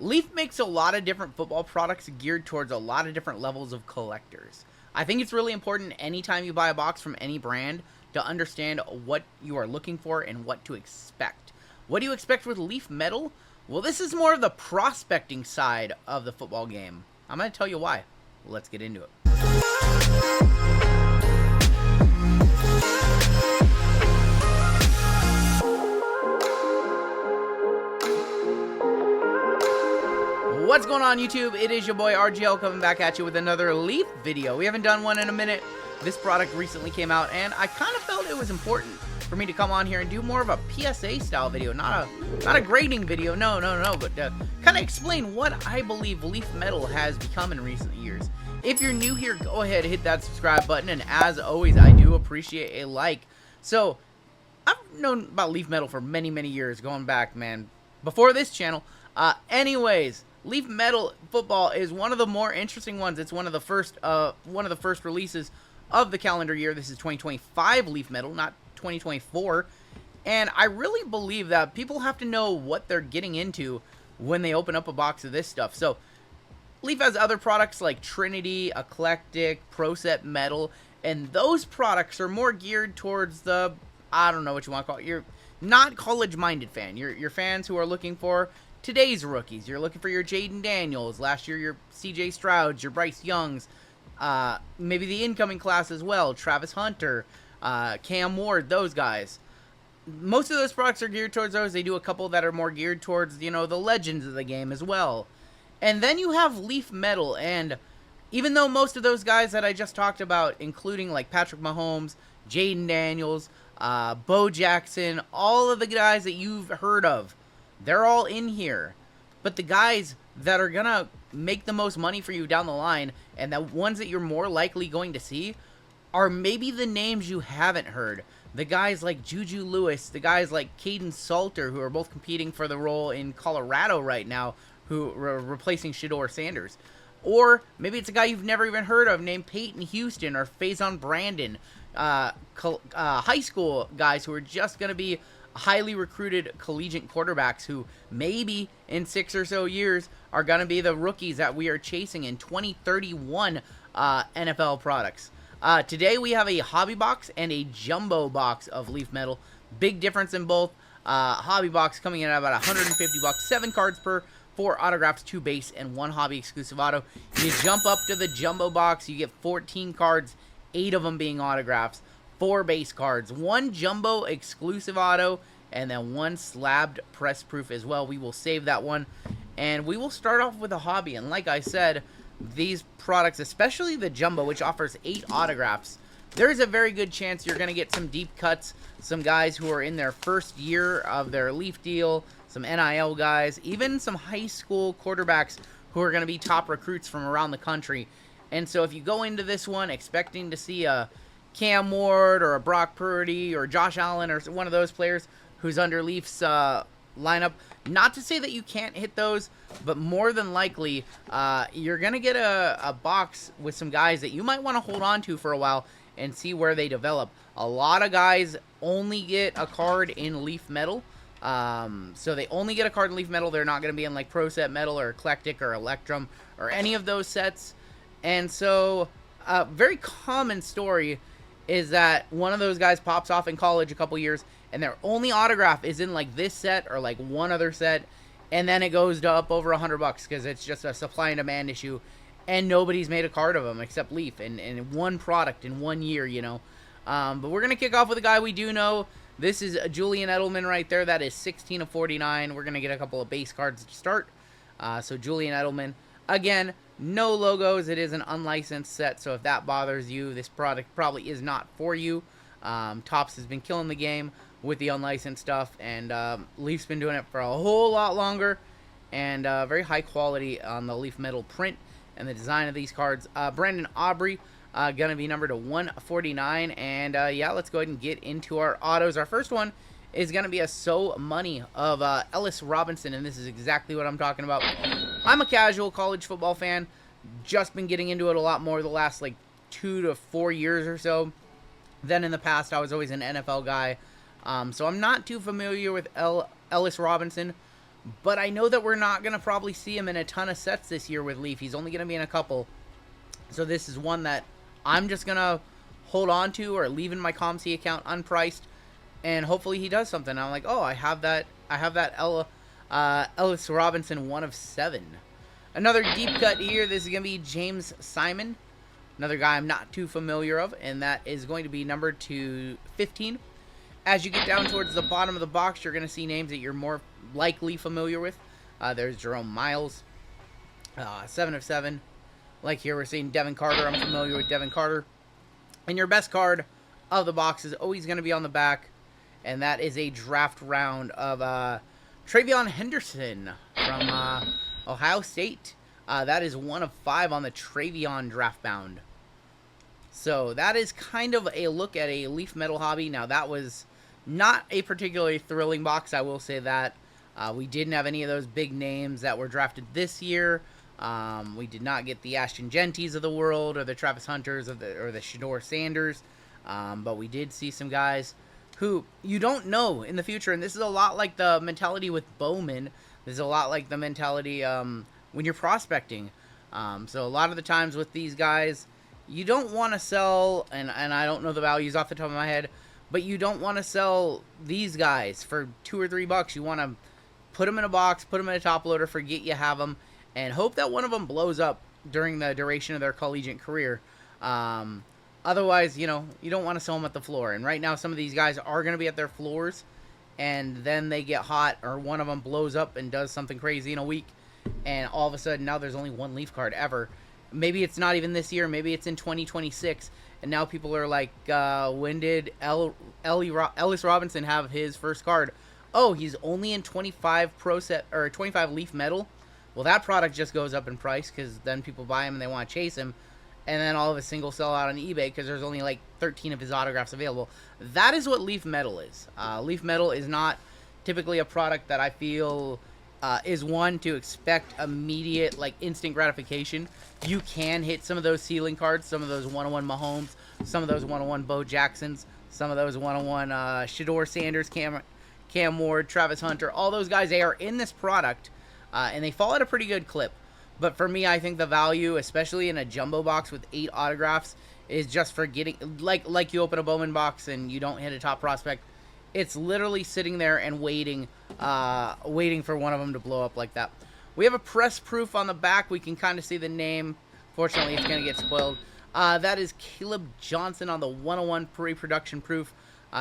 Leaf makes a lot of different football products geared towards a lot of different levels of collectors. I think it's really important anytime you buy a box from any brand to understand what you are looking for and what to expect. What do you expect with Leaf Metal? Well, this is more of the prospecting side of the football game. I'm going to tell you why. Let's get into it. What's going on, YouTube? It is your boy RGL coming back at you with another Leaf video. We haven't done one in a minute. This product recently came out, and I kind of felt it was important for me to come on here and do more of a PSA style video, not a grading video, no, but kind of explain what I believe Leaf Metal has become in recent years. If you're new here, go ahead, hit that subscribe button, and as always, I do appreciate a like. So, I've known about Leaf Metal for many, many years, going back, man, before this channel. Anyways, Leaf Metal football is one of the more interesting ones. It's one of the first releases of the calendar year. This is 2025 Leaf Metal, not 2024. And I really believe that people have to know what they're getting into when they open up a box of this stuff. So, Leaf has other products like Trinity, Eclectic, Pro Set Metal, and those products are more geared towards the, I don't know what you want to call it, you're not college-minded fan. You're fans who are looking for today's rookies. You're looking for your Jaden Daniels, last year your CJ Strouds, your Bryce Youngs, maybe the incoming class as well, Travis Hunter, Cam Ward, those guys. Most of those products are geared towards those. They do a couple that are more geared towards, you know, the legends of the game as well. And then you have Leaf Metal, and even though most of those guys that I just talked about, including like Patrick Mahomes, Jaden Daniels, Bo Jackson, all of the guys that you've heard of, they're all in here. But the guys that are going to make the most money for you down the line, and the ones that you're more likely going to see, are maybe the names you haven't heard. The guys like Juju Lewis, the guys like Caden Salter, who are both competing for the role in Colorado right now, who are replacing Shedeur Sanders. Or maybe it's a guy you've never even heard of named Peyton Houston or Faison Brandon. High school guys who are just going to be highly recruited collegiate quarterbacks who maybe in 6 or so years are going to be the rookies that we are chasing in 2031 NFL products. Today we have a hobby box and a jumbo box of Leaf Metal. Big difference in both. Hobby box coming in at about 150 bucks, 7 cards per, 4 autographs, 2 base, and 1 hobby exclusive auto. You jump up to the jumbo box, you get 14 cards, 8 of them being autographs, 4 base cards, 1 jumbo exclusive auto, and then 1 slabbed press proof as well. We will save that one, and we will start off with a hobby. And like I said, these products, especially the jumbo, which offers 8 autographs, there's a very good chance you're going to get some deep cuts, some guys who are in their first year of their Leaf deal, some NIL guys, even some high school quarterbacks who are going to be top recruits from around the country. And so if you go into this one expecting to see a Cam Ward or a Brock Purdy or Josh Allen or one of those players who's under Leafs lineup, not to say that you can't hit those, but more than likely you're going to get a box with some guys that you might want to hold on to for a while and see where they develop. A lot of guys only get a card in Leaf Metal. So they only get a card in Leaf Metal. They're not going to be in like Pro Set Metal or Eclectic or Electrum or any of those sets. And so a very common story is that one of those guys pops off in college a couple years and their only autograph is in like this set or like one other set, and then it goes to up over $100 because it's just a supply and demand issue, and nobody's made a card of them except Leaf and one product in 1 year, you know. But we're going to kick off with a guy we do know. This is Julian Edelman right there. That is 16 of 49. We're going to get a couple of base cards to start. So Julian Edelman. Again, no logos. It is an unlicensed set, so if that bothers you, this product probably is not for you. Topps has been killing the game with the unlicensed stuff, and Leaf's been doing it for a whole lot longer, and very high quality on the Leaf Metal print and the design of these cards. Brandon Aubrey, going to be numbered to 149, and yeah, let's go ahead and get into our autos. Our first one is going to be a So Money of Ellis Robinson, and this is exactly what I'm talking about. I'm a casual college football fan, just been getting into it a lot more the last like 2 to 4 years or so. Then in the past, I was always an NFL guy, so I'm not too familiar with Ellis Robinson, But I know that we're not going to probably see him in a ton of sets this year with Leaf. He's only going to be in a couple. So this is one that I'm just going to hold on to or leave in my ComC account unpriced. And hopefully he does something. I'm like, oh, I have that Ellis Robinson 1 of 7. Another deep cut here. This is going to be James Simon. Another guy I'm not too familiar of. And that is going to be numbered to 15. As you get down towards the bottom of the box, you're going to see names that you're more likely familiar with. There's Jerome Miles, 7 of 7. Like here, we're seeing Devin Carter. I'm familiar with Devin Carter. And your best card of the box is always going to be on the back. And that is a draft round of Travion Henderson from Ohio State. That is 1 of 5 on the Travion draft bound. So that is kind of a look at a Leaf Metal hobby. Now, that was not a particularly thrilling box, I will say that. We didn't have any of those big names that were drafted this year. We did not get the Ashton Genties of the world or the Travis Hunters or the Shedeur Sanders. But we did see some guys who you don't know in the future. And this is a lot like the mentality with Bowman. This is a lot like the mentality when you're prospecting. So a lot of the times with these guys, you don't want to sell, and I don't know the values off the top of my head, but you don't want to sell these guys for $2 or $3. You want to put them in a box, put them in a top loader, forget you have them, and hope that one of them blows up during the duration of their collegiate career. Otherwise, you know, you don't want to sell them at the floor. And right now, some of these guys are going to be at their floors, and then they get hot, or one of them blows up and does something crazy in a week, and all of a sudden, now there's only one Leaf card ever. Maybe it's not even this year. Maybe it's in 2026. And now people are like, when did Ellis Robinson have his first card? Oh, he's only in 25 Pro Set or 25 Leaf Metal. Well, that product just goes up in price because then people buy him and they want to chase him. And then all of a single sell out on eBay because there's only like 13 of his autographs available. That is what Leaf Metal is. Leaf Metal is not typically a product that I feel is one to expect immediate, like, instant gratification. You can hit some of those ceiling cards, some of those 101 Mahomes, some of those 101 Bo Jacksons, some of those 101 Shedeur Sanders, Cam Ward, Travis Hunter. All those guys, they are in this product, and they fall at a pretty good clip. But for me, I think the value, especially in a jumbo box with 8 autographs, is just for getting, like you open a Bowman box and you don't hit a top prospect. It's literally sitting there and waiting for one of them to blow up like that. We have a press proof on the back. We can kind of see the name. Fortunately, it's going to get spoiled. That is Caleb Johnson on the 101 pre-production proof.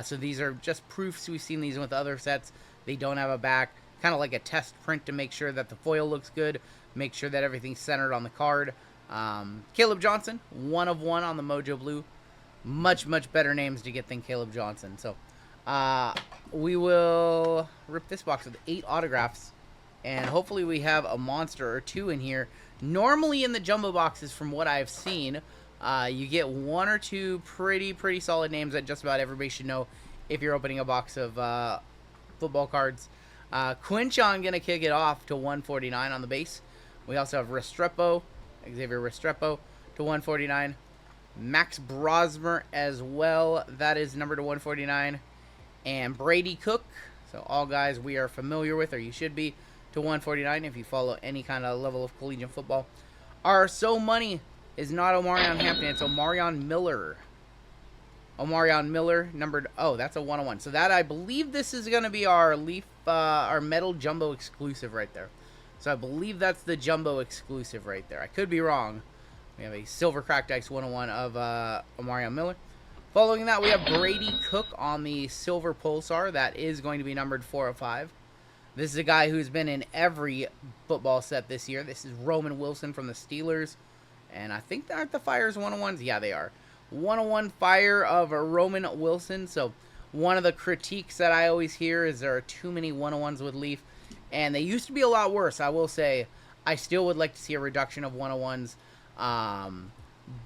So these are just proofs. We've seen these with other sets. They don't have a back. Kind of like a test print to make sure that the foil looks good. Make sure that everything's centered on the card. Caleb Johnson, 1 of 1 on the Mojo Blue. Much, much better names to get than Caleb Johnson. So we will rip this box with 8 autographs, and hopefully we have a monster or 2 in here. Normally in the jumbo boxes, from what I've seen, you get 1 or 2 pretty solid names that just about everybody should know if you're opening a box of football cards. Quinchon going to kick it off to 149 on the base. We also have Xavier Restrepo to 149. Max Brosmer as well. That is number to 149. And Brady Cook. So all guys we are familiar with, or you should be, to 149 if you follow any kind of level of collegiate football. Our So Money is not Omarion Hampton. It's Omarion Miller. Omarion Miller, numbered... Oh, that's a 101. So that, I believe this is going to be our Leaf, our Metal Jumbo exclusive right there. So I believe that's the Jumbo exclusive right there. I could be wrong. We have a Silver Cracked Ice 101 of Omarion Miller. Following that, we have Brady Cook on the Silver Pulsar. That is going to be numbered 405. This is a guy who's been in every football set this year. This is Roman Wilson from the Steelers. And I think aren't the Fires 101s? Yeah, they are. 101 Fire of Roman Wilson. So one of the critiques that I always hear is there are too many 101s with Leaf. And they used to be a lot worse. I will say I still would like to see a reduction of 101s.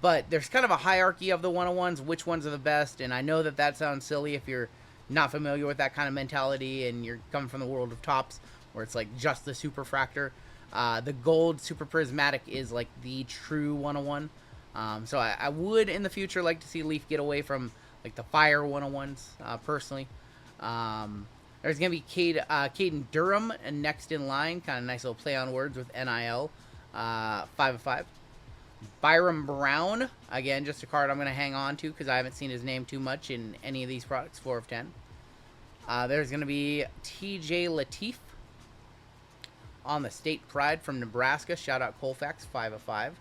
But there's kind of a hierarchy of the 101s, which ones are the best. And I know that that sounds silly if you're not familiar with that kind of mentality and you're coming from the world of Topps, where it's like just the Superfractor. The gold Super Prismatic is like the true 101. So I would in the future like to see Leaf get away from like the Fire 101s personally. There's going to be Caden Durham and next in line. Kind of nice little play on words with NIL. 5 of 5. Byram Brown. Again, just a card I'm going to hang on to because I haven't seen his name too much in any of these products. 4 of 10. There's going to be TJ Lateef on the State Pride from Nebraska. Shout out Colfax. 5 of 5.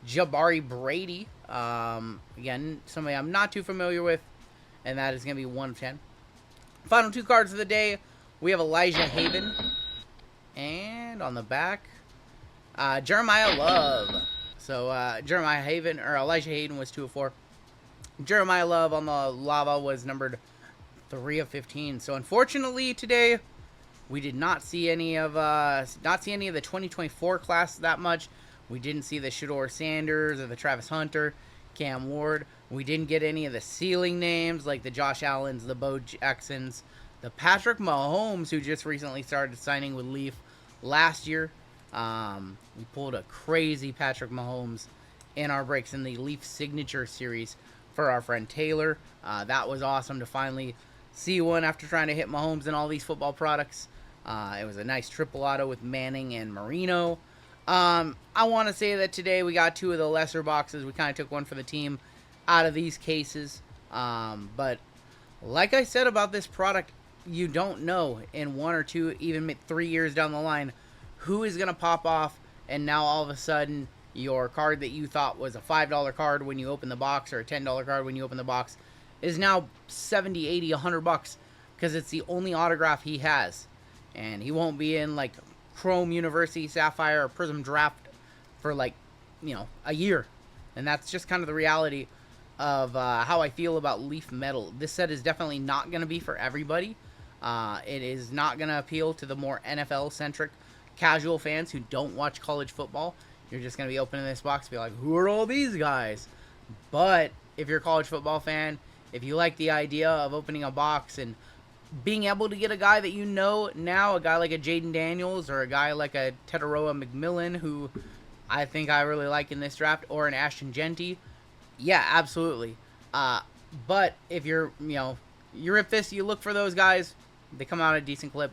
Jabari Brady. Again, somebody I'm not too familiar with. And that is going to be 1 of 10. Final 2 cards of the day. We have Elijah Haven. And on the back, Jeremiah Love. So Jeremiah Haven, or Elijah Hayden was 2 of 4. Jeremiah Love on the lava was numbered 3 of 15. So unfortunately today, we did not see any of the 2024 class that much. We didn't see the Shador Sanders or the Travis Hunter, Cam Ward. We didn't get any of the ceiling names like the Josh Allens, the Bo Jacksons, the Patrick Mahomes, who just recently started signing with Leaf last year. We pulled a crazy Patrick Mahomes in our breaks in the Leaf Signature Series for our friend Taylor. That was awesome to finally see one after trying to hit Mahomes in all these football products. It was a nice triple auto with Manning and Marino. I want to say that today we got 2 of the lesser boxes. We kind of took one for the team out of these cases. But like I said about this product, you don't know in 1 or 2, even 3 years down the line, who is going to pop off, and now all of a sudden your card that you thought was a $5 card when you open the box or a $10 card when you open the box is now 70, 80, 100 bucks because it's the only autograph he has. And he won't be in like Chrome University Sapphire or Prism Draft for like, a year. And that's just kind of the reality of how I feel about Leaf Metal. This set is definitely not going to be for everybody. It is not going to appeal to the more NFL-centric casual fans who don't watch college football. You're just going to be opening this box and be like, who are all these guys? But if you're a college football fan, if you like the idea of opening a box and being able to get a guy that you know now, a guy like a Jaden Daniels or a guy like a Tetaroa McMillan, who I think I really like in this draft, or an Ashton Genty, yeah, absolutely. But if you rip this, you look for those guys, they come out at a decent clip,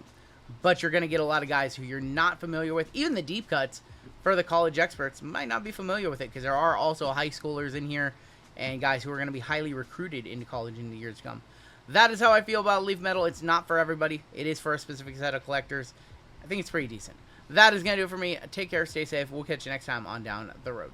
but you're going to get a lot of guys who you're not familiar with. Even the deep cuts for the college experts might not be familiar with it because there are also high schoolers in here and guys who are going to be highly recruited into college in the years to come. That is how I feel about Leaf Metal. It's not for everybody. It is for a specific set of collectors. I think it's pretty decent. That is going to do it for me. Take care. Stay safe. We'll catch you next time on Down the Road.